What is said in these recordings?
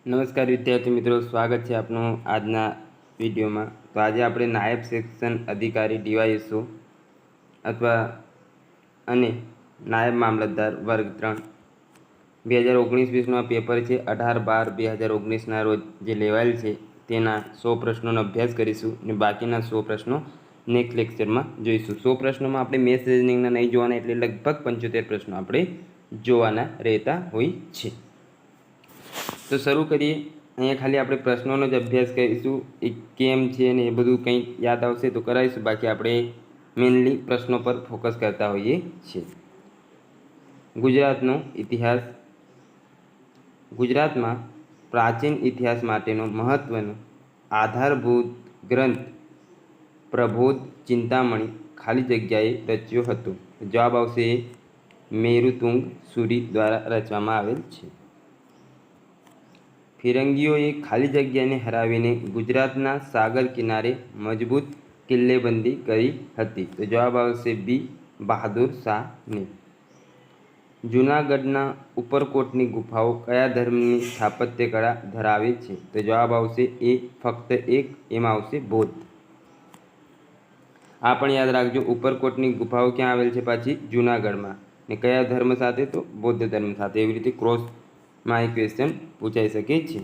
નમસ્કાર વિદ્યાર્થી મિત્રો, સ્વાગત છે આપનું આજના વિડીયોમાં। તો આજે આપણે નાયબ સેક્શન અધિકારી ડીવાયએસઓ અથવા અને નાયબ મામલતદાર વર્ગ 3 2019-20નું આ પેપર છે। 18/12/2019ના રોજ જે લેવાયેલ છે તેના 100 પ્રશ્નોનો અભ્યાસ કરીશું અને બાકીના 100 પ્રશ્નો નેક્સ્ટ લેક્ચરમાં જોઈશું। 100 પ્રશ્નોમાં આપણે મેથ્સ રીઝનિંગના નહીં જોવાના, એટલે લગભગ 75 પ્રશ્નો આપણે જોવાના રહેતા હોય છે। તો શરૂ કરીએ। અહીંયા ખાલી આપણે પ્રશ્નોનો જ અભ્યાસ કરીશું, એ કેમ છે ને એ બધું કંઈ યાદ આવશે તો કરાવીશું, બાકી આપણે મેઇનલી પ્રશ્નો પર ફોકસ કરતા હોઈએ છીએ। ગુજરાતનો ઇતિહાસ। ગુજરાતમાં પ્રાચીન ઇતિહાસ માટેનો મહત્વનો આધારભૂત ગ્રંથ પ્રબોધ ચિંતામણી ખાલી જગ્યાએ રચ્યો હતો। જવાબ આવશે મેરુતુંગ સુરી દ્વારા રચવામાં આવેલ છે। ફિરંગીઓએ ખાલી જગ્યાને હરાવીને ગુજરાતના સાગર કિનારે મજબૂત કિલ્લેબંધી કરી હતી। તો જવાબ આવશે બી બહાદુર શાહની। જૂનાગઢના ઉપરકોટની ગુફાઓ કયા ધર્મની સ્થાપત્ય કળા ધરાવે છે? તો જવાબ આવશે એ ફક્ત એક, એમાં આવશે બૌદ્ધ। આ પણ યાદ રાખજો, ઉપરકોટની ગુફાઓ ક્યાં આવેલ છે? પાછી જૂનાગઢમાં, ને કયા ધર્મ સાથે? તો બૌદ્ધ ધર્મ સાથે। એવી રીતે ક્રોસમાં એક ક્વેશ્ચન પૂછાઈ શકે છે।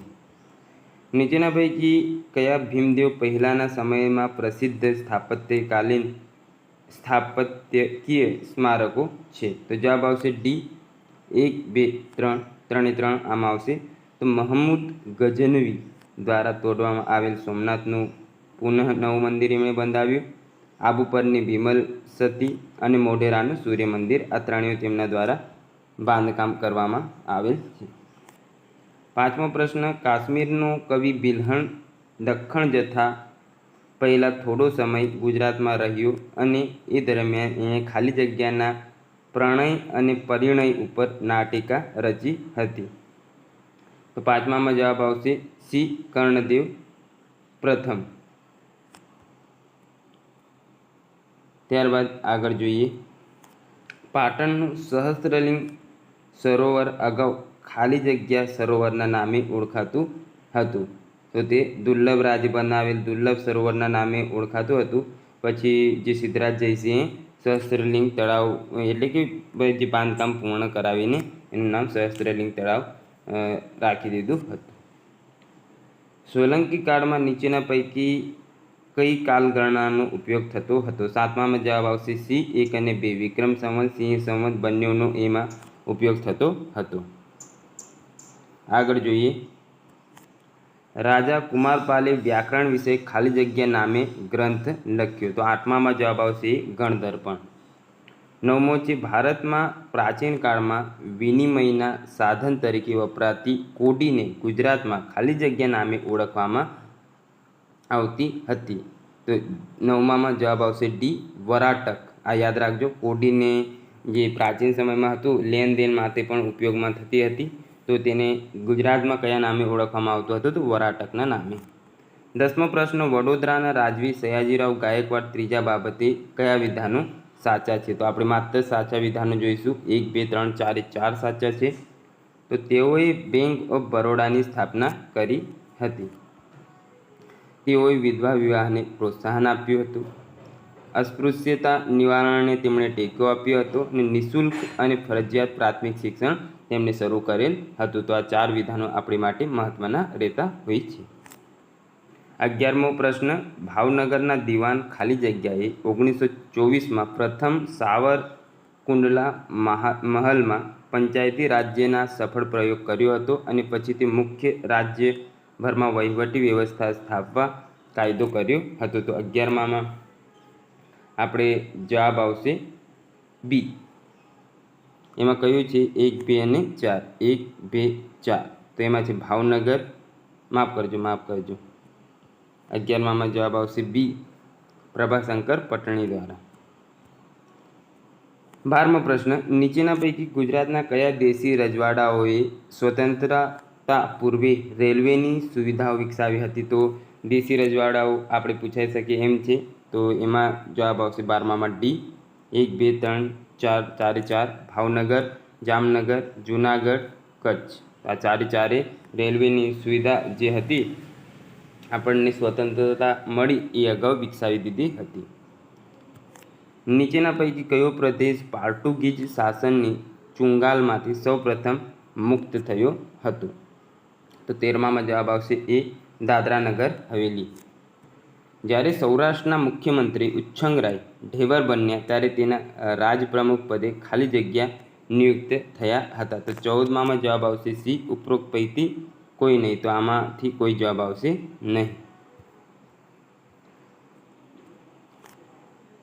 નીચેના પૈકી કયા ભીમદેવ પહેલાંના સમયમાં પ્રસિદ્ધ સ્થાપત્યકીય સ્મારકો છે? તો જવાબ આવશે ડી 1, 2, 3, 3 એ 3 આમાં આવશે। તો મહમૂદ ગઝનવી દ્વારા તોડવામાં આવેલ સોમનાથનું પુનઃ નવું મંદિર એમણે બંધાવ્યું। આબુ પરની વિમલ સતી અને મોઢેરાનું સૂર્ય મંદિર, આ ત્રણેય તેમના દ્વારા બાંધકામ કરવામાં આવેલ છે। પાંચમો પ્રશ્ન, કાશ્મીરનો કવિ બિલ્હણ દખ્ખણ જથ્થા પહેલાં થોડો સમય ગુજરાતમાં રહ્યો અને એ દરમિયાન એણે ખાલી જગ્યાના પ્રણય અને પરિણય ઉપર નાટિકા રચી હતી। તો પાંચમામાં જવાબ આવશે સી કર્ણદેવ પ્રથમ। ત્યારબાદ આગળ જોઈએ। પાટણનું સહસ્ત્રલિંગ સરોવર અગાઉ ખાલી જગ્યા સરોવરના નામે ઓળખાતું હતું। તો તે દુર્લભ રાજે બનાવેલ દુર્લભ સરોવરના નામે ઓળખાતું હતું। પછી જે સિદ્ધરાજ જયસિંહે સહસ્ત્રલિંગ તળાવ એટલે કે જે બાંધકામ પૂર્ણ કરાવીને એનું નામ સહસ્ત્રલિંગ તળાવ રાખી દીધું હતું। સોલંકી કાળમાં નીચેના પૈકી કઈ કાલગણનાનો ઉપયોગ થતો હતો? સાતમામાં જવાબ આવશે સી 1 અને 2, વિક્રમ સંવત, સિંહ સંવત બંનેનો એમાં ઉપયોગ થતો હતો। આગળ જોઈએ। રાજા કુમારપાલે વ્યાકરણ વિશે ખાલી જગ્યા નામે ગ્રંથ લખ્યો। તો આઠમામાં જવાબ આવશે ગણદર્પણ। નવમો છે, ભારતમાં પ્રાચીન કાળમાં વિનિમયના સાધન તરીકે વપરાતી કોડીને ગુજરાતમાં ખાલી જગ્યા નામે ઓળખવામાં આવતી હતી। તો નવમામાં જવાબ આવશે ડી વરાટક। આ યાદ રાખજો, કોડીને જે પ્રાચીન સમયમાં હતું લેનદેન માટે પણ ઉપયોગમાં થતી હતી, તો તેને ગુજરાતમાં કયા નામે ઓળખવામાં આવતું હતું? તો વરાટકના નામે। દસમો પ્રશ્ન, વડોદરાના રાજવી સયાજીરાવ ગાયકવાડ ત્રીજા બાબતે કયા વિધાનો સાચા છે? તો આપણે માત્ર સાચા વિધાનો જોઈશું। 1, 2, 3, 4 એ 4 સાચા છે। તો તેઓએ બેંક ઓફ બરોડાની સ્થાપના કરી હતી। તેઓએ વિધવા વિવાહને પ્રોત્સાહન આપ્યું હતું। અસ્પૃશ્યતા નિવારણને તેમણે ટેકો આપ્યો હતો અને નિઃશુલ્ક અને ફરજિયાત પ્રાથમિક શિક્ષણ તેમણે શરૂ કરેલ હતું। તો આ 4 વિધાનો આપણી માટે મહત્વના રહેતા હોય છે। 11મો પ્રશ્ન, ભાવનગરના દિવાન ખાલી જગ્યાએ 1924માં પ્રથમ સાવરકુંડલા મહલમાં પંચાયતી રાજ્યના સફળ પ્રયોગ કર્યો હતો અને પછી તે મુખ્ય રાજ્યભરમાં વહીવટી વ્યવસ્થા સ્થાપવા કાયદો કર્યો હતો। તો 11મામાં આપણે જવાબ આવશે બી, એમાં કયું છે? 1, 2 અને 4, 1, 2, 4, તો એમાં છે ભાવનગર, માફ કરજો 11મામાં જવાબ આવશે બી, પ્રભાશંકર પટણી દ્વારા। 12મો પ્રશ્ન, નીચેના પૈકી ગુજરાતના કયા દેશી રજવાડાઓએ સ્વતંત્રતા પૂર્વે રેલવેની સુવિધાઓ વિકસાવી હતી? તો દેશી રજવાડાઓ આપણે પૂછાઈ શકીએ એમ છે, તો એમાં જવાબ આવશે 12મામાં ડી 1, 2, 3, 4, 4 એ 4, ભાવનગર, જામનગર, જૂનાગઢ, કચ્છ। આ ચારે રેલવેની સુવિધા જે હતી આપણને સ્વતંત્રતા મળી એ અગાઉ વિકસાવી દીધી હતી. નીચેના પૈકી કયો પ્રદેશ પોર્ટુગીઝ શાસનની ચુંગાલમાંથી સૌપ્રથમ મુક્ત થયો હતો? તો 13માં જવાબ આવશે એ દાદરા નગર હવેલી. જ્યારે સૌરાષ્ટ્રના મુખ્યમંત્રી ઉચ્છંગરાય ઢેબર બન્યા ત્યારે તેના રાજપ્રમુખ પદે ખાલી જગ્યા નિયુક્ત થયા હતા. તો 14માં જવાબ આવશે સી ઉપરોક્ત પૈકી કોઈ નહીં. તો આમાંથી કોઈ જવાબ આવશે નહીં.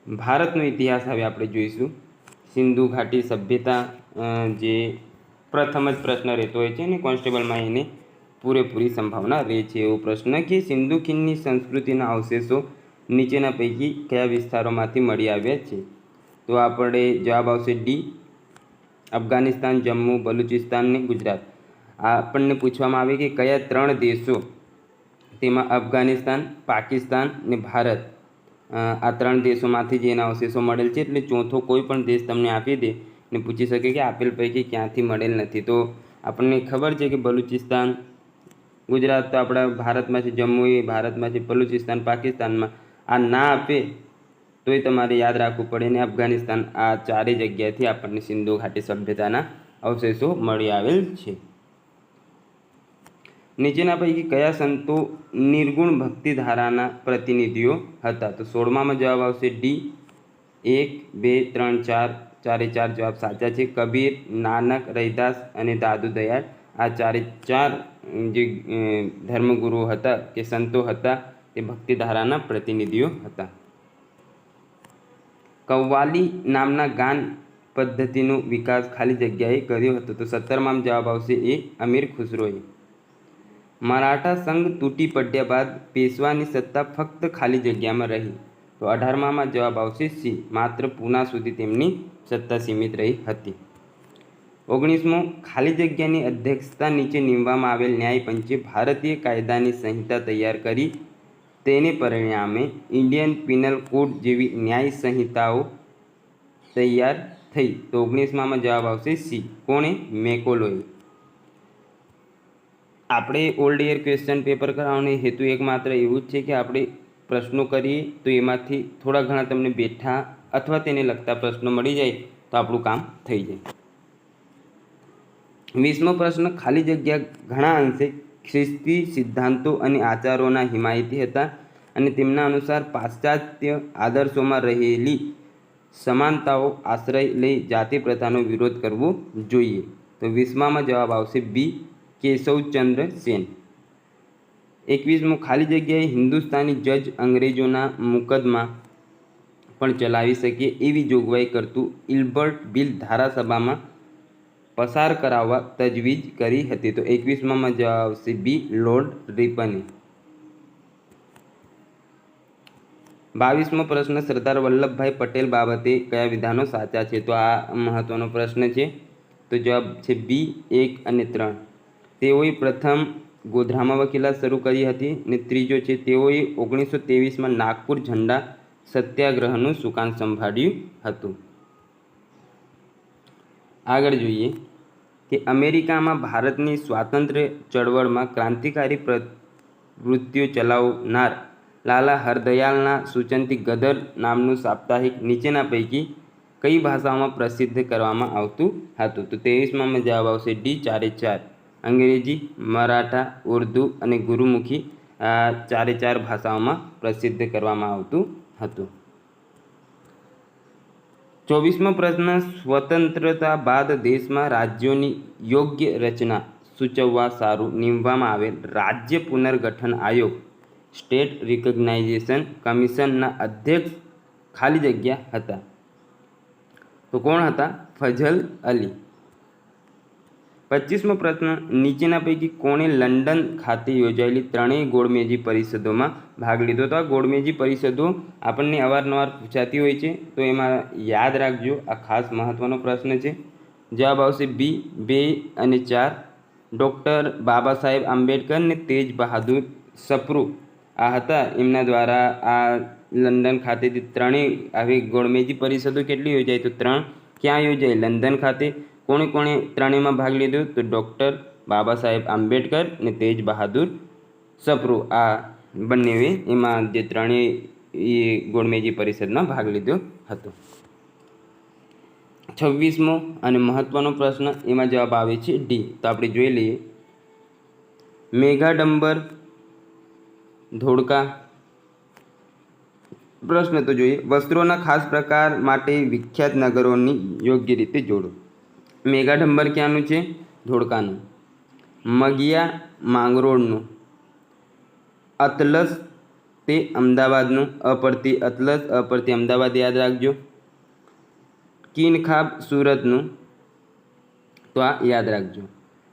ભારતનો ઇતિહાસ હવે આપણે જોઈશું. સિંધુ ઘાટી સભ્યતા જે પ્રથમ જ પ્રશ્ન રહેતો હોય છે ને કોન્સ્ટેબલમાં એને પૂરેપૂરી સંભાવના રહે છે એવો પ્રશ્ન કે સિંધુ ખીણની સંસ્કૃતિના અવશેષો નીચેના પૈકી કયા વિસ્તારોમાંથી મળી આવ્યા છે? તો આપણે જવાબ આવશે ડી અફઘાનિસ્તાન, જમ્મુ, બલુચિસ્તાન ને ગુજરાત. આપણને પૂછવામાં આવે કે કયા 3 દેશો, તેમાં અફઘાનિસ્તાન, પાકિસ્તાન ને ભારત, આ 3 દેશોમાંથી જ એના અવશેષો મળેલ છે. એટલે ચોથો કોઈ પણ દેશ તમને આપી દે ને પૂછી શકે કે આપેલ પૈકી ક્યાંથી મળેલ નથી. તો આપણને ખબર છે કે બલુચિસ્તાન, ગુજરાત તો આપણા ભારતમાં છે, જમ્મુ એ ભારતમાં છે, બલુચિસ્તાન પાકિસ્તાનમાં. આ ના આપે તોય તમારે યાદ રાખવું પડે ને અફઘાનિસ્તાન. આ 4 જગ્યાએથી આપણને સિંધુ ઘાટી સભ્યતાના અવશેષો મળી આવેલ છે. નીચેના પૈકી કયા સંતો નિર્ગુણ ભક્તિ ધારાના પ્રતિનિધિઓ હતા? તો 16માં જવાબ આવશે ડી 1, 2, 3, 4. 4 જવાબ સાચા છે. કબીર, નાનક, રૈદાસ અને દાદુ દયાળ આ 4 જે ધર્મગુરુઓ હતા કે સંતો હતા તે ભક્તિ ધારાના પ્રતિનિધિઓ હતા. કવ્વાલી નામના ગાન પદ્ધતિનો વિકાસ ખાલી જગ્યાએ કર્યો હતો? તો 17માં જવાબ આવશે એ અમીર ખુસરોએ. મરાઠા સંઘ તૂટી પડ્યા બાદ પેશવાની સત્તા ફક્ત ખાલી જગ્યામાં રહી? તો 18માં જવાબ આવશે સી માત્ર પૂના સુધી તેમની સત્તા સીમિત રહી હતી. 19મો ખાલી જગ્યાની અધ્યક્ષતા નીચે નીમવામાં આવેલ ન્યાયપંચે ભારતીય કાયદાની સંહિતા તૈયાર કરી. તેને પરિણામે ઇન્ડિયન પિનલ કોડ જેવી ન્યાય સંહિતાઓ તૈયાર થઈ. તો 19માં જવાબ આવશે સી કોણે? મેકોલોએ. આપણે ઓલ્ડ યર ક્વેશ્ચન પેપર કરાવવાનો હેતુ એકમાત્ર એવું જ છે કે આપણે પ્રશ્નો કરીએ તો એમાંથી થોડા ઘણા તમને બેઠા અથવા તેને લગતા પ્રશ્નો મળી જાય તો આપણું કામ થઈ જાય. 20મો પ્રશ્ન ખાલી જગ્યા ઘણા અંશે ખ્રિસ્તી સિદ્ધાંતો અને આચારોના હિમાયતી હતા અને તેમના અનુસાર પાશ્ચાત્ય આદર્શોમાં રહેલી સમાનતાઓ આશ્રય લઈ જાતિ પ્રથાનો વિરોધ કરવો જોઈએ. તો 20માં જવાબ આવશે બી કેશવચંદ્ર સેન. 21મો ખાલી જગ્યાએ હિન્દુસ્તાની જજ અંગ્રેજોના મુકદમા પણ ચલાવી શકે એવી જોગવાઈ કરતું ઇલ્બર્ટ બિલ ધારાસભામાં પસાર કરાવવા તજવીજ કરી હતી? તો 21માં જવાબ આવશે બી લોર્ડ રિપને. 22મો પ્રશ્ન સરદાર વલ્લભભાઈ પટેલ બાબતે કયા વિધાનો સાચા છે? તો આ મહત્વનો પ્રશ્ન છે. તો જવાબ છે બી 1 અને 3. તેઓએ પ્રથમ ગોધરામાં વકીલાત શરૂ કરી હતી અને ત્રીજો છે તેઓએ 1923માં નાગપુર ઝંડા સત્યાગ્રહનું સુકાન સંભાળ્યું હતું. આગળ જોઈએ કે અમેરિકામાં ભારતની સ્વાતંત્ર્ય ચળવળમાં ક્રાંતિકારી પ્રવૃત્તિઓ ચલાવનાર લાલા હરદયાલના સૂચનથી ગદર નામનું સાપ્તાહિક નીચેના પૈકી કઈ ભાષાઓમાં પ્રસિદ્ધ કરવામાં આવતું હતું? તો 23માં જવાબ આવશે ડી 4. અંગ્રેજી, મરાઠા, ઉર્દૂ અને ગુરુમુખી આ 4 ભાષાઓમાં પ્રસિદ્ધ કરવામાં આવતું હતું. 24મો પ્રશ્ન સ્વતંત્રતા બાદ દેશમાં રાજ્યોની યોગ્ય રચના સૂચવવા સારું નીમવામાં આવેલ રાજ્ય પુનર્ગઠન આયોગ સ્ટેટ રિકગ્નાઇઝેશન કમિશનના અધ્યક્ષ ખાલી જગ્યા હતા? તો કોણ હતા? ફઝલ અલી. 25મો પ્રશ્ન નીચેના પૈકી કોણે લંડન ખાતે યોજાયેલી 3 ગોળમેજી પરિષદોમાં ભાગ લીધો? તો આ ગોળમેજી પરિષદો આપણને અવારનવાર પૂછાતી હોય છે તો એમાં યાદ રાખજો, આ ખાસ મહત્ત્વનો પ્રશ્ન છે. જવાબ આવશે બી 2 અને 4. ડૉક્ટર બાબા સાહેબ આંબેડકર ને તેજ બહાદુર સપ્રુ આ હતા, એમના દ્વારા આ લંડન ખાતેથી 3 આવી ગોળમેજી પરિષદો કેટલી યોજાઈ? તો 3. ક્યાં યોજાઈ? લંડન ખાતે. કોણે 3માં ભાગ લીધો? તો ડૉક્ટર બાબા સાહેબ આંબેડકર અને તેજ બહાદુર સપ્રુ આ બંનેએ એમાં જે ત્રણેય ગોળમેજી પરિષદમાં ભાગ લીધો હતો. 26મો અને મહત્વનો પ્રશ્ન, એમાં જવાબ આવે છે ડી. તો આપણે જોઈ લઈએ. મેઘાડંબર ધોળકા. પ્રશ્ન તો જોઈએ. વસ્ત્રોના ખાસ પ્રકાર માટે વિખ્યાત નગરોની યોગ્ય રીતે જોડો. મેઘાડંબર ક્યાંનું છે? ધોળકાનું. મગિયા માંગરોળનું. અતલસ તે અમદાવાદનું. અપરતી અતલસ, અપરતી અમદાવાદ યાદ રાખજો. કિનખાબ સુરતનું. તો આ યાદ રાખજો.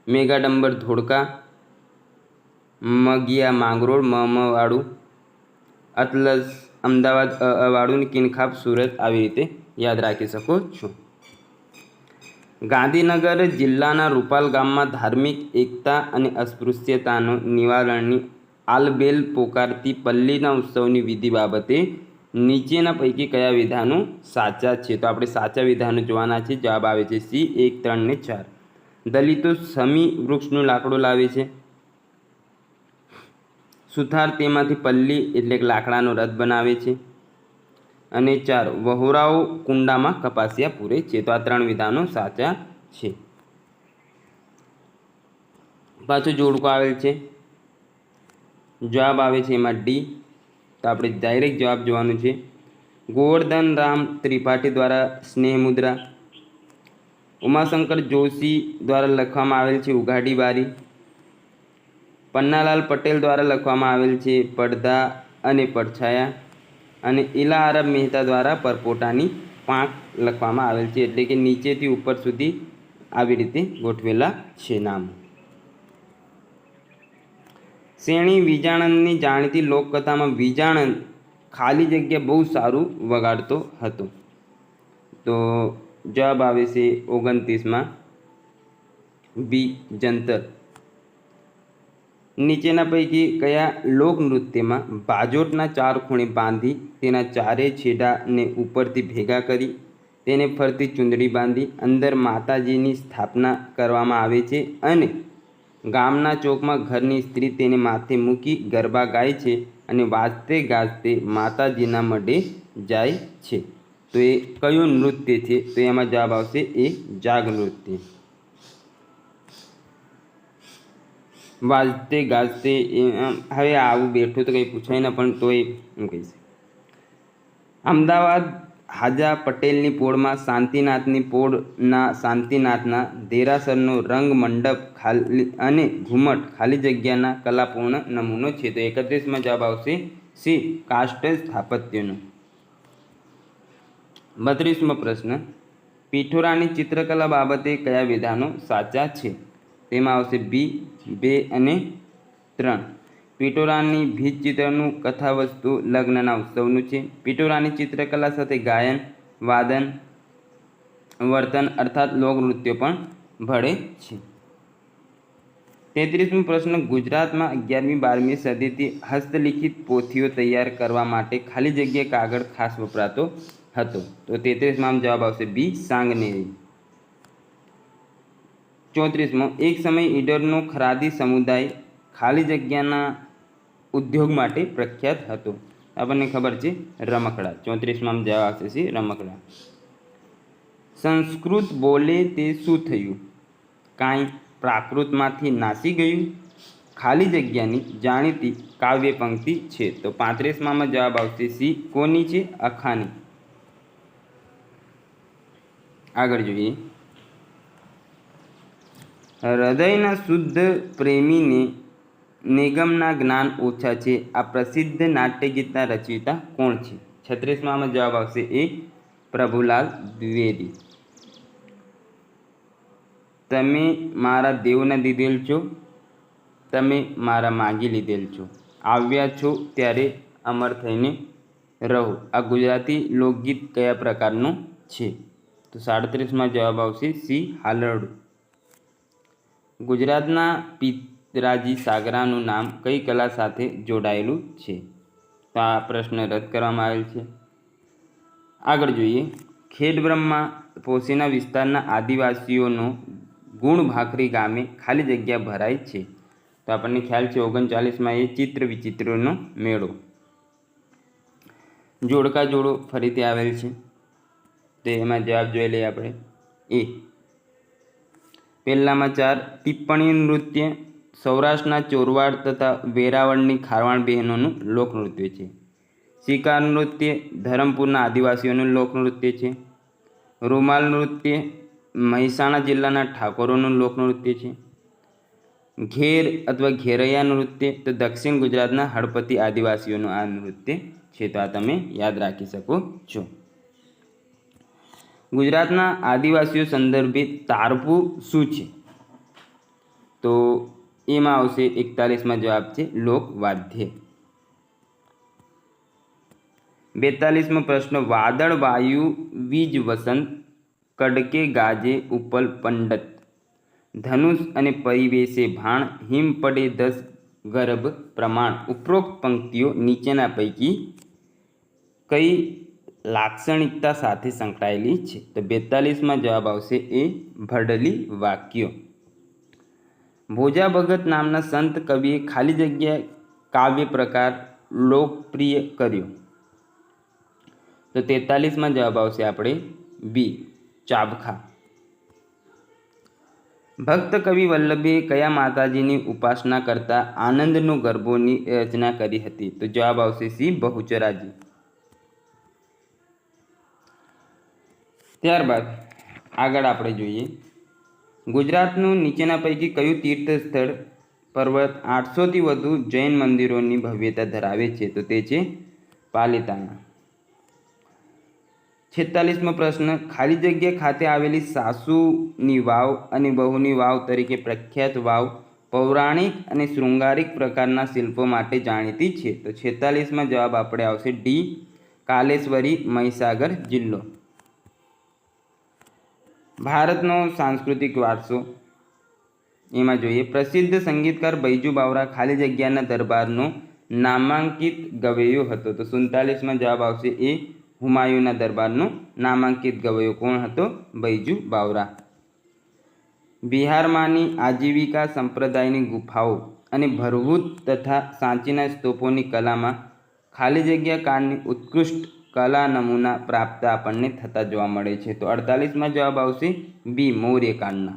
મેઘાડંબર ધોળકા, મગિયા માંગરોળ વાળું, અતલસ અમદાવાદ વાળું, કિનખાબ સુરત. આવી રીતે યાદ રાખી શકો છો. ગાંધીનગર જિલ્લાના રૂપાલ ગામમાં ધાર્મિક એકતા અને અસ્પૃશ્યતાનો નિવારણની આલબેલ પોકારતી પલ્લીના ઉત્સવની વિધિ બાબતે નીચેના પૈકી કયા વિધાનો સાચા છે? તો આપણે સાચા વિધાનો જોવાના છે. જવાબ આવે છે સી 1, 3 ને 4. દલિતો સમી વૃક્ષનું લાકડું લાવે છે. સુથાર તેમાંથી પલ્લી એટલે કે લાકડાનો રથ બનાવે છે. અને 4, વહોરાઓ કુંડામાં કપાસિયા પૂરે છે. તો આ 3 વિધાનો સાચા છે. પાછો જોડકો આવેલ છે. જવાબ આવે છે એમાં ડી. તો આપણે ડાયરેક્ટ જવાબ જોવાનું છે. ગોવર્ધન રામ ત્રિપાઠી દ્વારા સ્નેહ મુદ્રા. ઉમાશંકર જોશી દ્વારા લખવામાં આવેલ છે ઉઘાડી બારી. પન્નાલાલ પટેલ દ્વારા લખવામાં આવેલ છે પડદા અને પડછાયા. અને ઇલા આરબ મહેતા દ્વારા પરપોટાની પાંખ લખવામાં આવેલ છે. એટલે કે નીચેથી ઉપર સુધી આવી રીતે ગોઠવેલા છે નામ. શેણી વિજાણંદની જાણીતી લોકકથામાં વિજાણંદ ખાલી જગ્યા બહુ સારું વગાડતો હતો. તો જવાબ આવે છે 29માં બી જંતર. નીચેના પૈકી કયા લોકનૃત્યમાં બાજોટના 4 ખૂણે બાંધી તેના ચારે છેડાને ઉપરથી ભેગા કરી તેને ફરતી ચૂંદડી બાંધી અંદર માતાજીની સ્થાપના કરવામાં આવે છે અને ગામના ચોકમાં ઘરની સ્ત્રી તેને માથે મૂકી ગરબા ગાય છે અને વાજતે ગાજતે માતાજીના મઢે જાય છે? તો એ કયું નૃત્ય છે? તો એમાં જવાબ આવશે એ જાગ નૃત્ય. વાજતે ગાજતે હવે આવું બેઠું તો કંઈ પૂછાય ના, પણ તોય હું કહીશ. અમદાવાદ હાજા પટેલની પોળમાં શાંતિનાથના દેરાસરનો રંગ મંડપ અને ઘુમટ ખાલી જગ્યાના કલાપૂર્ણ નમૂનો છે. તો 31માં જવાબ આવશે સી કાષ્ઠ સ્થાપત્યનો. 32મો પ્રશ્ન, પિઠોરાની ચિત્રકલા બાબતે કયા વિધાનો સાચા છે? તેમાં આવશે બી 2 અને 3. પિઠોરાની ભીત ચિત્રનું કથાવસ્તુ લગ્નના ઉત્સવનું છે. પિઠોરાની ચિત્રકલા સાથે ગાયન, વાદન, વર્તન અર્થાત લોકનૃત્ય પણ ભળે છે. 33મો પ્રશ્ન, ગુજરાતમાં 11મી-12મી સદીથી હસ્તલિખિત પોથીઓ તૈયાર કરવા માટે ખાલી જગ્યા કાગળ ખાસ વપરાતો હતો. તો 33માં જવાબ આવશે બી સાંગનેરી. 34મો, એક સમય ઈડરનો ખરાદી સમુદાય ખાલી જગ્યાના ઉદ્યોગ માટે પ્રખ્યાત હતો. આપણને ખબર છે રમકડા. 34માં જવાબ આવશે સી રમકડા. સંસ્કૃત બોલે તે શું થયું? કાંઈ પ્રાકૃતમાંથી નાસી ગયું? ખાલી જગ્યાની જાણીતી કાવ્ય પંક્તિ છે. તો 35માં જવાબ આવશે સી કોની છે? અખાની. આગળ જોઈએ. હૃદયના શુદ્ધ પ્રેમીને નિગમના જ્ઞાન ઓછા છે. આ પ્રસિદ્ધ નાટ્યગીતના રચયિતા કોણ છે? 36માં જવાબ આવશે એ પ્રભુલાલ દ્વિવેદી. તમે મારા દેવને દીધેલ છો, તમે મારા માગી લીધેલ છો, આવ્યા છો ત્યારે અમર થઈને રહો. આ ગુજરાતી લોકગીત કયા પ્રકારનું છે? તો 37માં જવાબ આવશે સી હાલરડું. ગુજરાતના પિત્રાજી સાગરાનું નામ કઈ કલા સાથે જોડાયેલું છે? તો આ પ્રશ્ન રદ કરવામાં આવેલ છે. આગળ જોઈએ. ખેડબ્રહ્મા પોશીના વિસ્તારના આદિવાસીઓનો ગુણ ભાખરી ગામે ખાલી જગ્યા ભરાય છે? તો આપણને ખ્યાલ છે 39માં એ ચિત્ર વિચિત્રનો મેળો. જોડકા જોડો ફરીથી આવેલ છે, તો એમાં જવાબ જોઈ લઈએ આપણે. એ પહેલામાં 4 ટિપ્પણી નૃત્ય સૌરાષ્ટ્રના ચોરવાડ તથા વેરાવળની ખારવાણ બહેનોનું લોકનૃત્ય છે. શિકાર નૃત્ય ધરમપુરના આદિવાસીઓનું લોકનૃત્ય છે. રૂમાલ નૃત્ય મહેસાણા જિલ્લાના ઠાકોરોનું લોકનૃત્ય છે. ઘેર અથવા ઘેરૈયા નૃત્ય તો દક્ષિણ ગુજરાતના હળપતિ આદિવાસીઓનું આ નૃત્ય છે. તો આ તમે યાદ રાખી શકો છો. ગુજરાતના આદિવાસીઓ સંદર્ભે તારપું શું છે? તો એમાં આવશે 41માં જવાબ છે લોકવાદ્ય. 42મો પ્રશ્ન વાદળ વાયુ વીજ વસંત કડકે ગાજે ઉપલ પંડત ધનુષ અને પરિવેશે ભાણ હિમ પડે 10 ગર્ભ પ્રમાણ. ઉપરોક્ત પંક્તિઓ નીચેના પૈકી કઈ લાક્ષણિકતા સાથે સંકળાયેલી છે? તો 42માં જવાબ આવશે એ ભડલી વાક્યો. ભોજા ભગત નામના સંત કવિએ ખાલી જગ્યા કાવ્ય પ્રકાર લોકપ્રિય કર્યો? તો 43માં જવાબ આવશે આપણે બી ચાબખા. ભક્ત કવિ વલ્લભે કયા માતાજીની ઉપાસના કરતા આનંદનો ગરબોની રચના કરી હતી? તો જવાબ આવશે સી બહુચરાજી. ત્યારબાદ આગળ આપણે જોઈએ ગુજરાતનું નીચેના પૈકી કયું તીર્થ સ્થળ પર્વત 800થી વધુ જૈન મંદિરોની ભવ્યતા ધરાવે છે? તો તે છે પાલિતાણા. 46મો પ્રશ્ન ખાલી જગ્યા ખાતે આવેલી સાસુની વાવ અને બહુની વાવ તરીકે પ્રખ્યાત વાવ પૌરાણિક અને શૃંગારિક પ્રકારના શિલ્પો માટે જાણીતી છે? તો 46માં જવાબ આપણે આવશે ડી કાલેશ્વરી મહીસાગર જિલ્લો. ભારતનો સાંસ્કૃતિક વારસો એમાં જોઈએ પ્રસિદ્ધ સંગીતકાર બૈજુ બાવરા ખાલી જગ્યાના દરબારનો નામાંકિત ગવૈયો હતો? તો 47માં જવાબ આવશે એ હુમાયુના દરબારનો નામાંકિત ગવૈયો કોણ હતો? બૈજુ બાવરા. બિહારમાંની આજીવિકા સંપ્રદાયની ગુફાઓ અને ભરભૂત તથા સાંચીના સ્તૂપોની કલામાં ખાલી જગ્યા કાળની ઉત્કૃષ્ટ કલા નમૂના પ્રાપ્ત આપણને થતા જોવા મળે છે? તો 48માં જવાબ આવશે બી મૌર્યકાળના.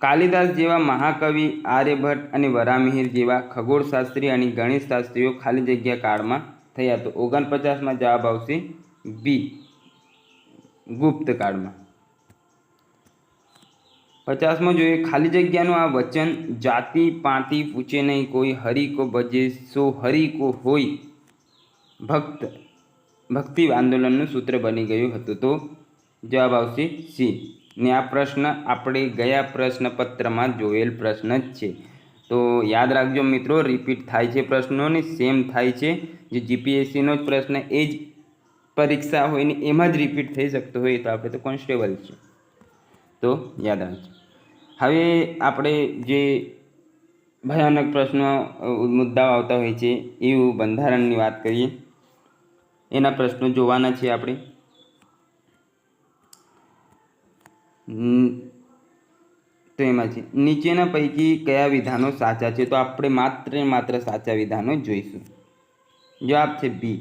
કાલિદાસ જેવા મહાકવિ આર્યભટ્ટ અને વરામિહિર જેવા ખગોળશાસ્ત્રી અને ગણિતશાસ્ત્રીઓ ખાલી જગ્યા કાળમાં થયા? તો 49માં જવાબ આવશે બી ગુપ્ત કાળમાં. 50મો જોઈએ ખાલી જગ્યાનું આ વચન જાતિ પાતિ પૂછે નહીં કોઈ હરિ કો ભજે સો હરિ કો હોય ભક્તિ આંદોલનનું સૂત્ર બની ગયું હતું? તો જવાબ આવશે સી. ને આ પ્રશ્ન આપણે ગયા પ્રશ્નપત્રમાં જોયેલ પ્રશ્ન જ છે. તો યાદ રાખજો મિત્રો, રિપીટ થાય છે પ્રશ્નોને, સેમ થાય છે. જે જીપીએસસીનો જ પ્રશ્ન એ જ પરીક્ષા હોય ને એમાં જ રિપીટ થઈ શકતો હોય તો આપણે તો કોન્સ્ટેબલ છે. તો યાદ રાખજો. હવે આપણે જે ભયાનક પ્રશ્નો મુદ્દાઓ આવતા હોય છે એવું બંધારણની વાત કરીએ. એના પ્રશ્નો જોવાના છે આપણે. તો એમાં છે નીચેના પૈકી કયા વિધાનો સાચા છે? તો આપણે માત્ર સાચા વિધાનો જોઈશું. જવાબ છે બી.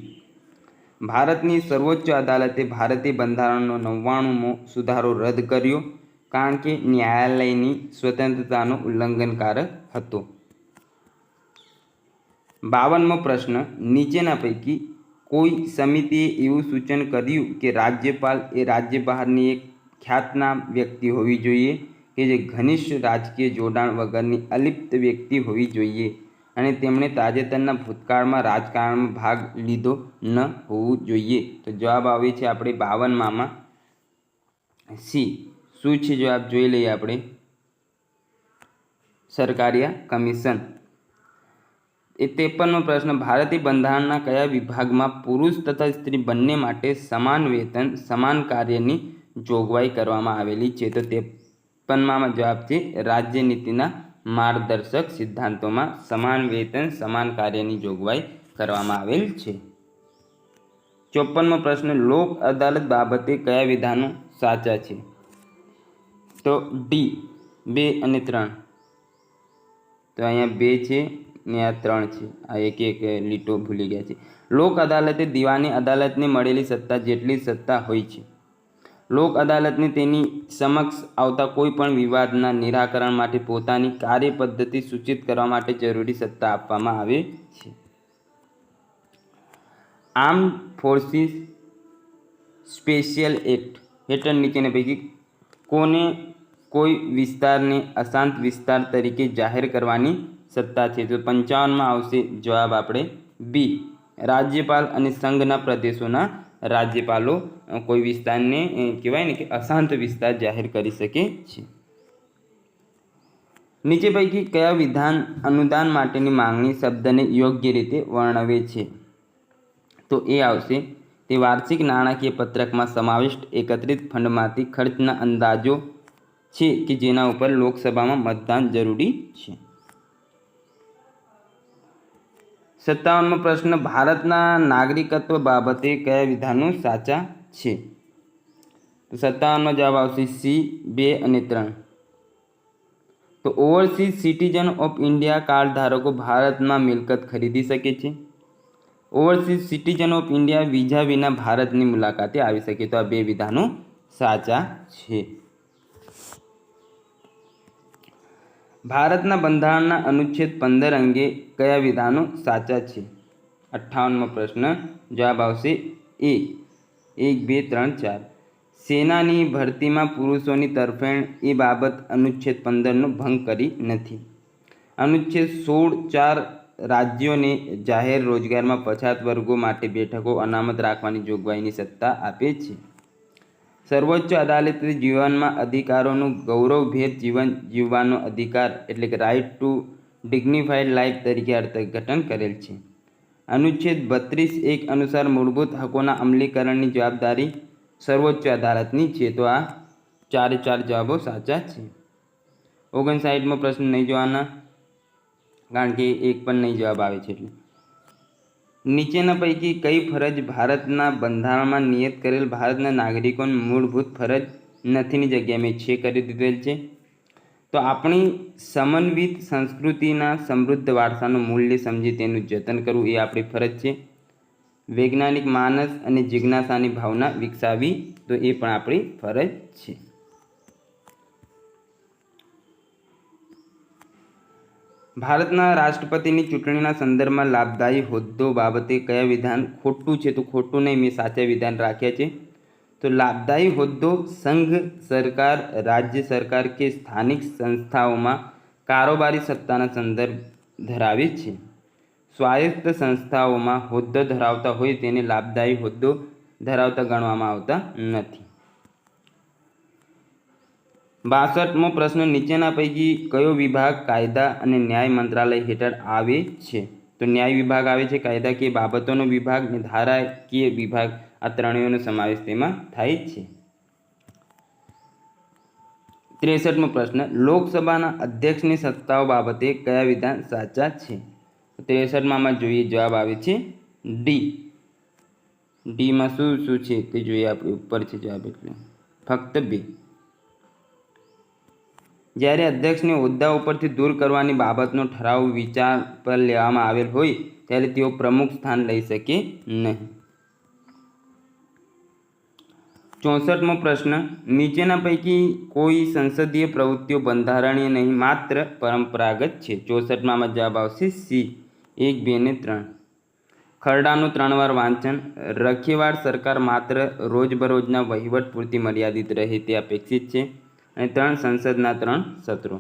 ભારતની સર્વોચ્ચ અદાલતે ભારતીય બંધારણનો 99મો સુધારો રદ કર્યો કારણ કે ન્યાયાલયની સ્વતંત્રતાનો ઉલ્લંઘનકારક હતો. 52મો પ્રશ્ન નીચેના પૈકી કોઈ સમિતિએ એવું સૂચન કર્યું કે રાજ્યપાલ એ રાજ્ય બહારની એક ખ્યાતનામ વ્યક્તિ હોવી જોઈએ કે જે ઘનિષ્ઠ રાજકીય જોડાણ વગરની અલિપ્ત વ્યક્તિ હોવી જોઈએ અને તેમણે તાજેતરના ભૂતકાળમાં રાજકારણમાં ભાગ લીધો ન હોવું જોઈએ? તો જવાબ આવે છે આપણે 52માં સી. શું છે જવાબ જોઈ લઈએ આપણે. સરકારિયા કમિશન. 53મો પ્રશ્ન ભારતીય બંધારણના કયા વિભાગમાં પુરુષ તથા સ્ત્રી બંને માટે સમાન વેતન સમાન કાર્યની જોગવાઈ કરવામાં આવેલી છે? તો 53માં જવાબ છે રાજ્યનીતિના માર્ગદર્શક સિદ્ધાંતોમાં સમાન વેતન સમાન કાર્યની જોગવાઈ કરવામાં આવેલ છે. 54મો પ્રશ્ન લોક અદાલત બાબતે કયા વિધાનો સાચા છે? તો ડી 2 અને 3. તો અહીંયા 2 છે ને આ 3 છે. આ એક લીટો ભૂલી ગયા છે. લોક અદાલતે દીવાની અદાલતને મળેલી સત્તા જેટલી સત્તા હોય છે. લોક અદાલતને તેની સમક્ષ આવતા કોઈ પણ વિવાદના નિરાકરણ માટે પોતાની કાર્યપદ્ધતિ સૂચિત કરવા માટે જરૂરી સત્તા આપવામાં આવે છે. આર્મ્ડ ફોર્સિસ સ્પેશિયલ એક્ટ હેઠળ નીચેના પૈકી કોને કોઈ વિસ્તારને અશાંત વિસ્તાર તરીકે જાહેર કરવાની સત્તા છે? તો 55માં આવશે જવાબ આપણે બી. રાજ્યપાલ અને સંઘના પ્રદેશોના રાજ્યપાલો કોઈ વિસ્તારને કહેવાય ને કે અશાંત વિસ્તાર જાહેર કરી શકે છે. નીચે પૈકી કયા વિધાન અનુદાન માટેની માંગણી શબ્દને યોગ્ય રીતે વર્ણવે છે? તો એ આવશે તે વાર્ષિક નાણાકીય પત્રકમાં સમાવિષ્ટ એકત્રિત ફંડમાંથી ખર્ચના અંદાજો છે કે જેના ઉપર લોકસભામાં મતદાન જરૂરી છે. 57મો પ્રશ્ન ભારતના નાગરિકત્વ બાબતે કયા વિધાનો સાચા છે? તો 57માં જવાબ આવશે સી 2 અને 3. તો overseas citizen of India card ધારકો ભારતમાં મિલકત ખરીદી શકે છે. Overseas citizen of India visa વિના ભારતની મુલાકાતે આવી શકે. તો આ 2 વિધાનો સાચા છે. ભારતના બંધારણના અનુચ્છેદ 15 અંગે કયા વિધાનો સાચા છે? 58મો પ્રશ્ન જવાબ આવશે એ 1, 2, 3, 4. સેનાની ભરતીમાં પુરુષોની તરફેણ એ બાબત અનુચ્છેદ 15નો ભંગ કરી નથી. અનુચ્છેદ 16(4) રાજ્યોને જાહેર રોજગારમાં પછાત વર્ગો માટે બેઠકો અનામત રાખવાની જોગવાઈની સત્તા આપે છે. સર્વોચ્ચ અદાલતે જીવનમાં અધિકારોનું ગૌરવભેર જીવન જીવવાનો અધિકાર એટલે કે રાઇટ ટુ ડિગ્નિફાઈડ લાઈફ તરીકે અર્થઘટન કરેલ છે. અનુચ્છેદ 32(1) અનુસાર મૂળભૂત હકોના અમલીકરણની જવાબદારી સર્વોચ્ચ અદાલતની છે. તો આ 4 જવાબો સાચા છે. 59મો પ્રશ્ન નહીં જોવાના કારણ કે એક પણ નહીં જવાબ આવે છે. એટલે નીચેના પૈકી કઈ ફરજ ભારતના બંધારણમાં નિયત કરેલ ભારતના નાગરિકોની મૂળભૂત ફરજ નથીની જગ્યાએ મેં છે કરી દીધેલ છે? તો આપણી સમન્વિત સંસ્કૃતિના સમૃદ્ધ વારસાનું મૂલ્ય સમજી તેનું જતન કરવું એ આપણી ફરજ છે. વૈજ્ઞાનિક માનસ અને જિજ્ઞાસાની ભાવના વિકસાવી તો એ પણ આપણી ફરજ છે. ભારતના રાષ્ટ્રપતિની ચૂંટણીના સંદર્ભમાં લાભદાયી હોદ્દો બાબતે કયા વિધાન ખોટું છે? તો ખોટું નહીં, મેં સાચા વિધાન રાખ્યા છે. તો લાભદાયી હોદ્દો સંઘ સરકાર, રાજ્ય સરકાર કે સ્થાનિક સંસ્થાઓમાં કારોબારી સત્તાના સંદર્ભ ધરાવે છે. સ્વાયત્ત સંસ્થાઓમાં હોદ્દો ધરાવતા હોય તેને લાભદાયી હોદ્દો ધરાવતા ગણવામાં આવતા નથી. 62મો પ્રશ્ન નીચેના પૈકી કયો વિભાગ કાયદા અને ન્યાય મંત્રાલય હેઠળ આવે છે? તો ન્યાય વિભાગ આવે છે, કાયદાકીય બાબતોનો વિભાગ અને ધારાકીય વિભાગ આ ત્રણેયનો સમાવેશ તેમાં થાય છે. 63મો પ્રશ્ન લોકસભાના અધ્યક્ષની સત્તાઓ બાબતે કયા વિધાન સાચા છે? 63માં જોઈએ જવાબ આવે છે ડી. ડીમાં શું છે તે જોઈએ આપણે. ઉપર છે જવાબ એટલે ફક્ત 2. જ્યારે અધ્યક્ષને હોદ્દા ઉપરથી દૂર કરવાની બાબતનો ઠરાવ વિચાર પર લેવામાં આવેલ હોય ત્યારે તેઓ પ્રમુખ સ્થાન લઈ શકે નહીં. 64મો પ્રશ્ન નીચેના પૈકી કોઈ સંસદીય પ્રવૃત્તિઓ બંધારણીય નહીં માત્ર પરંપરાગત છે? 64માં જવાબ આવશે સી 1, 2 અને 3. ખરડાનું 3 વાર વાંચન, રખેવાળ સરકાર માત્ર રોજબરોજના વહીવટ પૂરતી મર્યાદિત રહે તે અપેક્ષિત છે અને 3 સંસદના 3 સત્રો.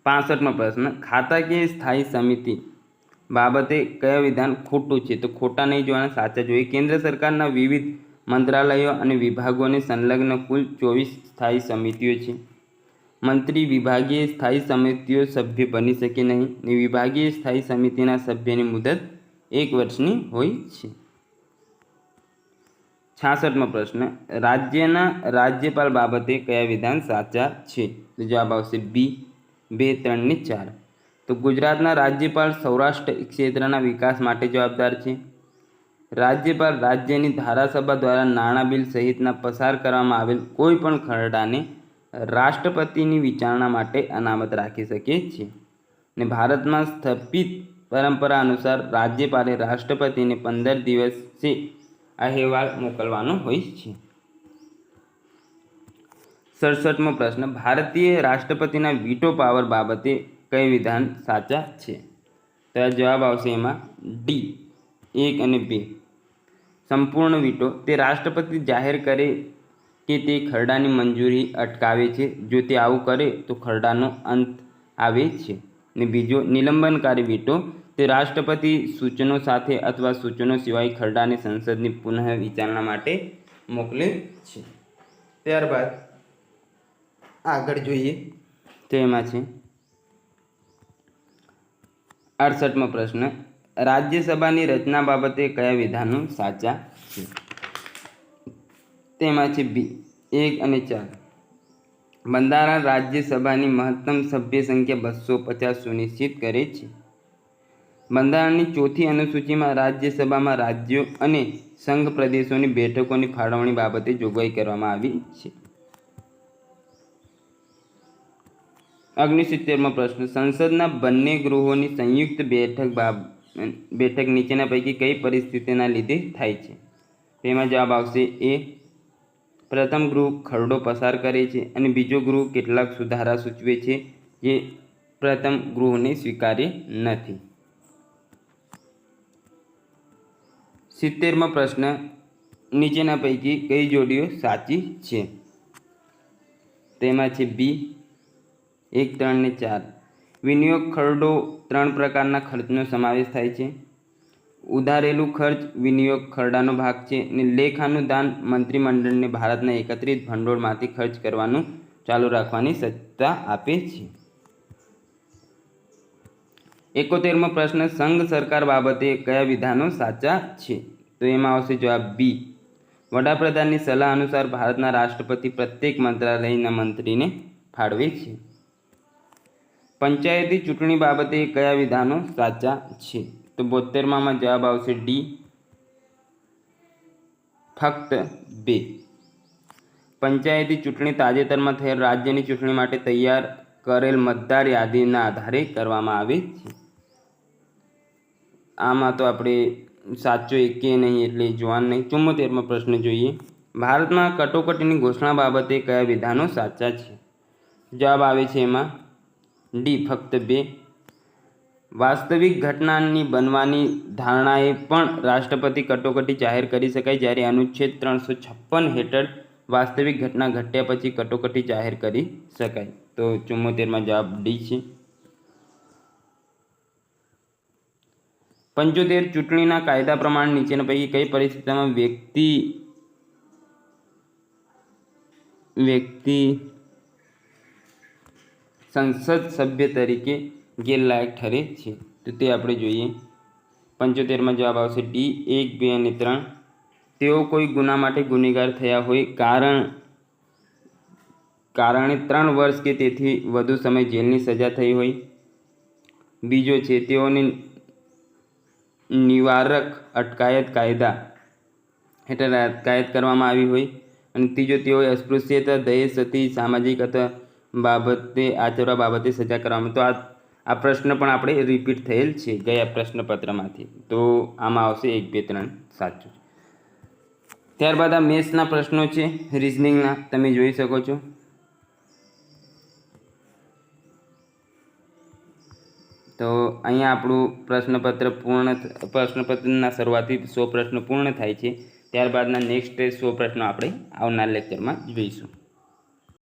65મો પ્રશ્ન ખાતાકીય સ્થાયી સમિતિ બાબતે કયા વિધાન ખોટું છે? તો ખોટા નહીં જોવાના, સાચા જોઈએ. કેન્દ્ર સરકારના વિવિધ મંત્રાલયો અને વિભાગોને સંલગ્ન કુલ 24 સ્થાયી સમિતિઓ છે. મંત્રી વિભાગીય સ્થાયી સમિતિઓ સભ્ય બની શકે નહીં અને વિભાગીય સ્થાયી સમિતિના સભ્યની મુદત 1 વર્ષની હોય છે. 66મો પ્રશ્ન રાજ્યના રાજ્યપાલ બાબતે કયા વિધાન સાચા છે? તો જવાબ આવશે બી 2, 3 ને 4. તો ગુજરાતના રાજ્યપાલ સૌરાષ્ટ્ર ક્ષેત્રના વિકાસ માટે જવાબદાર છે. રાજ્યપાલ રાજ્યની ધારાસભા દ્વારા નાણાં બિલ સહિતના પસાર કરવામાં આવેલ કોઈ પણ ખરડાને રાષ્ટ્રપતિની વિચારણા માટે અનામત રાખી શકે છે. ને ભારતમાં સ્થાપિત પરંપરા અનુસાર રાજ્યપાલે રાષ્ટ્રપતિને 15 દિવસે અહેવાલ મોકલવાનો હોય છે. 67મો પ્રશ્ન, ભારતીય રાષ્ટ્રપતિના વીટો પાવર બાબતે કઈ વિધાન સાચા છે? તો જવાબ આવશે એમાં ડી 1 અને 2. સંપૂર્ણ વીટો તે રાષ્ટ્રપતિ જાહેર કરે કે તે ખરડાની મંજૂરી અટકાવે છે. જો તે આવું કરે તો ખરડાનો અંત આવે છે. ને બીજો નિલંબનકારી વીટો તે રાષ્ટ્રપતિ સૂચનો સાથે અથવા સૂચનો સિવાય ખરડાને સંસદની પુનઃ વિચારણા માટે મોકલે છે. ત્યારબાદ આગળ જોઈએ તો એમાં છે 68મો પ્રશ્ન, રાજ્યસભાની રચના બાબતે કયા વિધાનો સાચા છે? તેમાં છે બી 1 અને 4. બંધારણ રાજ્યસભાની મહત્તમ સભ્ય સંખ્યા 250 સુનિશ્ચિત કરે છે. બંધારણની 4થી અનુસૂચિમાં રાજ્યસભામાં રાજ્યો અને સંઘ પ્રદેશોની બેઠકોની ફાળવણી બાબતે જોગવાઈ કરવામાં આવી છે. 69મો પ્રશ્ન, સંસદના બંને ગૃહોની સંયુક્ત બેઠક નીચેના પૈકી કઈ પરિસ્થિતિના લીધે થાય છે? તેમાં જવાબ આવશે એ. પ્રથમ ગૃહ ખરડો પસાર કરે છે અને બીજો ગૃહ કેટલાક સુધારા સૂચવે છે જે પ્રથમ ગૃહને સ્વીકાર્ય નથી. 70મો પ્રશ્ન, નીચેના પૈકી કઈ જોડીઓ સાચી છે? તેમાં છે બી 1, 3 અને 4. વિનિયોગ ખરડો 3 પ્રકારના ખર્ચનો સમાવેશ થાય છે. ઉધારેલું ખર્ચ વિનિયોગ ખરડાનો ભાગ છે અને લેખાનું દાન મંત્રીમંડળને ભારતના એકત્રિત ભંડોળમાંથી ખર્ચ કરવાનું ચાલુ રાખવાની સત્તા આપે છે. 71મો પ્રશ્ન, સંઘ સરકાર બાબતે કયા વિધાનો સાચા છે? તો એમાં આવશે જવાબ બી. વડાપ્રધાનની સલાહ અનુસાર ભારતના રાષ્ટ્રપતિ પ્રત્યેક મંત્રાલયના મંત્રીને ફાળવે છે. પંચાયતી ચૂંટણી બાબતે કયા વિધાનો સાચા છે? તો 72માં જવાબ આવશે ડી, ફક્ત 2. પંચાયતી ચૂંટણી તાજેતરમાં થયેલ રાજ્યની ચૂંટણી માટે તૈયાર કરેલ મતદાર યાદીના આધારે કરવામાં આવે છે. આમાં તો આપણે સાચો એકે નહીં એટલે જોવાનું નહીં. 74મો પ્રશ્ન જોઈએ, ભારતમાં કટોકટીની ઘોષણા બાબતે કયા વિધાનો સાચા છે? જવાબ આવે છે એમાં ડી, ફક્ત 2. વાસ્તવિક ઘટનાની બનવાની ધારણાએ પણ રાષ્ટ્રપતિ કટોકટી જાહેર કરી શકાય, જ્યારે અનુચ્છેદ 356 હેઠળ વાસ્તવિક ઘટના ઘટ્યા પછી કટોકટી જાહેર કરી શકાય. તો 74માં જવાબ ડી છે. 75 ચૂંટણીના કાયદા પ્રમાણે નીચેના પૈકી કઈ પરિસ્થિતિમાં વ્યક્તિ સંસદ સભ્ય તરીકે ગેરલાયક ઠરે છે? તો તે આપણે જોઈએ. 75માં જવાબ આવશે ડી, 1, 2 અને 3. તેઓ કોઈ ગુના માટે ગુનેગાર થયા હોય, કારણે 3 વર્ષ કે તેથી વધુ સમય જેલની સજા થઈ હોય. બીજો છે તેઓને નિવારક અટકાયત કાયદા હેઠળ અટકાયત કરવામાં આવી હોય. અને ત્રીજો તેઓએ અસ્પૃશ્યતા, દહેજ, સતી, સામાજિક અથવા બાબતે આચરવા બાબતે સજા કરવામાં. તો આ પ્રશ્ન પણ આપણે રિપીટ થયેલ છે ગયા પ્રશ્નપત્રમાંથી. તો આમાં આવશે 1, 2, 3 સાચું. ત્યારબાદ આ મેથ્સના પ્રશ્નો છે, રિઝનિંગના, તમે જોઈ શકો છો. તો અહીંયા આપણું પ્રશ્નપત્રના શરૂઆતથી 100 પ્રશ્નો પૂર્ણ થાય છે. ત્યારબાદના નેક્સ્ટ 100 પ્રશ્નો આપણે આવનાર લેક્ચરમાં જોઈશું.